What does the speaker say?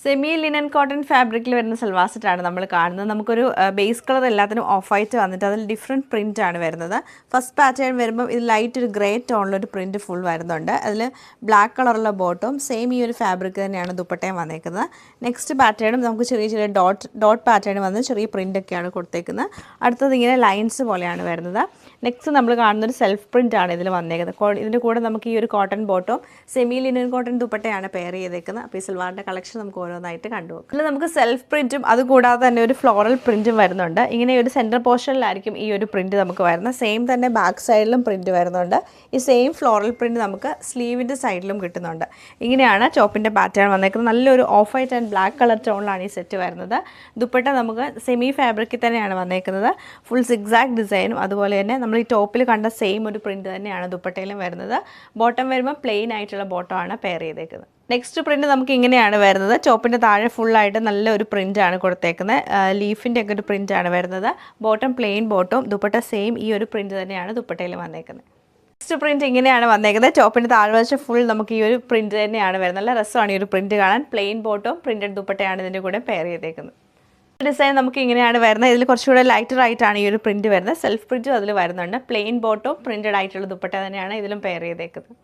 Semi linen cotton ഫാബ്രിക്കിൽ വരുന്ന സൽവാർ സെറ്റാണ് നമ്മൾ കാണുന്നത്. നമുക്കൊരു ബേസ് കളർ എല്ലാത്തിനും ഓഫ് വൈറ്റ് വന്നിട്ട് അതിൽ ഡിഫറെൻറ്റ് പ്രിൻ്റ് ആണ് വരുന്നത്. ഫസ്റ്റ് പാറ്റേൺ വരുമ്പോൾ ഇത് ലൈറ്റ് ഒരു ഗ്രേ ടോണിലൊരു പ്രിൻറ്റ് ഫുൾ വരുന്നുണ്ട്. അതിൽ ബ്ലാക്ക് കളറുള്ള ബോട്ടും സെയിം ഈ ഒരു ഫാബ്രിക് തന്നെയാണ് ദുപ്പട്ടയും വന്നേക്കുന്നത്. നെക്സ്റ്റ് പാറ്റേണും നമുക്ക് ചെറിയ ചെറിയ ഡോട്ട് പാറ്റേൺ വന്ന് ചെറിയ പ്രിൻ്റൊക്കെയാണ് കൊടുത്തേക്കുന്നത്. അടുത്തത് ഇങ്ങനെ ലൈൻസ് പോലെയാണ് വരുന്നത്. നെക്സ്റ്റ് നമ്മൾ കാണുന്നൊരു സെൽഫ് പ്രിൻ്റ് ആണ് ഇതിൽ വന്നേക്കുന്നത്. ഇതിൻ്റെ കൂടെ നമുക്ക് ഈ ഒരു കോട്ടൺ ബോട്ടും സെമി ലിനൻ കോട്ടൺ ദുപ്പട്ടയാണ് പെയർ ചെയ്തേക്കുന്നത്. അപ്പോൾ ഈ സൽവാറിൻ്റെ കളക്ഷൻ നമുക്ക് ഓരോന്നായിട്ട് കണ്ടുപോകും. ഇതിൽ നമുക്ക് സെൽഫ് പ്രിൻറ്റും അതുകൂടാതെ തന്നെ ഒരു ഫ്ലോറൽ പ്രിൻറ്റും വരുന്നുണ്ട്. ഇങ്ങനെ ഒരു സെൻറ്റർ പോർഷനിലായിരിക്കും ഈ ഒരു പ്രിൻറ്റ് നമുക്ക് വരുന്നത്. സെയിം തന്നെ ബാക്ക് സൈഡിലും പ്രിൻറ്റ് വരുന്നുണ്ട്. ഈ സെയിം ഫ്ലോറൽ പ്രിൻറ്റ് നമുക്ക് സ്ലീവിൻ്റെ സൈഡിലും കിട്ടുന്നുണ്ട്. ഇങ്ങനെയാണ് ടോപ്പിൻ്റെ പാറ്റേൺ വന്നേക്കുന്നത്. നല്ലൊരു off white and black colour ടോണിലാണ് ഈ സെറ്റ് വരുന്നത്. ദുപ്പട്ട നമുക്ക് സെമി ഫാബ്രിക്കിൽ തന്നെയാണ് വന്നേക്കുന്നത്. ഫുൾ സിഗ്സാഗ് ഡിസൈനും അതുപോലെ തന്നെ നമ്മൾ ഈ ടോപ്പിൽ കണ്ട സെയിം ഒരു പ്രിൻറ്റ് തന്നെയാണ് ദുപ്പട്ടയിലും വരുന്നത്. ബോട്ടം വരുമ്പോൾ പ്ലെയിൻ ആയിട്ടുള്ള ബോട്ടമാണ് പെയർ ചെയ്തേക്കുന്നത്. നെക്സ്റ്റ് പ്രിൻറ്റ് നമുക്ക് ഇങ്ങനെയാണ് വരുന്നത്. ടോപ്പിൻ്റെ താഴെ ഫുള്ളായിട്ട് നല്ലൊരു പ്രിൻ്റാണ് കൊടുത്തേക്കുന്നത്. ലീഫിൻ്റെ ഒക്കെ ഒരു പ്രിൻ്റാണ് വരുന്നത്. ബോട്ടം പ്ലെയിൻ ബോട്ടും ദുപ്പട്ട സെയിം ഈ ഒരു പ്രിൻറ്റ് തന്നെയാണ് ദുപ്പട്ടയിൽ വന്നേക്കുന്നത്. നെക്സ്റ്റ് പ്രിൻറ്റ് ഇങ്ങനെയാണ് വന്നേക്കുന്നത്. ടോപ്പിൻ്റെ താഴ്വശം ഫുൾ നമുക്ക് ഈ ഒരു പ്രിൻറ്റ് തന്നെയാണ് വരുന്നത്. നല്ല രസമാണ് ഈ ഒരു പ്രിൻറ്റ് കാണാൻ. പ്ലെയിൻ ബോട്ടും പ്രിൻറ്റഡ് ദുപ്പട്ടയാണ് ഇതിൻ്റെ കൂടെ പെയർ ചെയ്തേക്കുന്നത്. ഡിസൈൻ നമുക്ക് ഇങ്ങനെയാണ് വരുന്നത്. ഇതിൽ കുറച്ചുകൂടെ ലൈറ്റർ ആയിട്ടാണ് ഈ ഒരു പ്രിൻറ്റ് വരുന്നത്. സെൽഫ് പ്രിൻറ്റും അതിൽ വരുന്നുണ്ട്. പ്ലെയിൻ ബോട്ടും പ്രിൻറ്റഡ് ആയിട്ടുള്ള ദുപ്പട്ട തന്നെയാണ് ഇതിലും പെയർ ചെയ്തേക്കുന്നത്.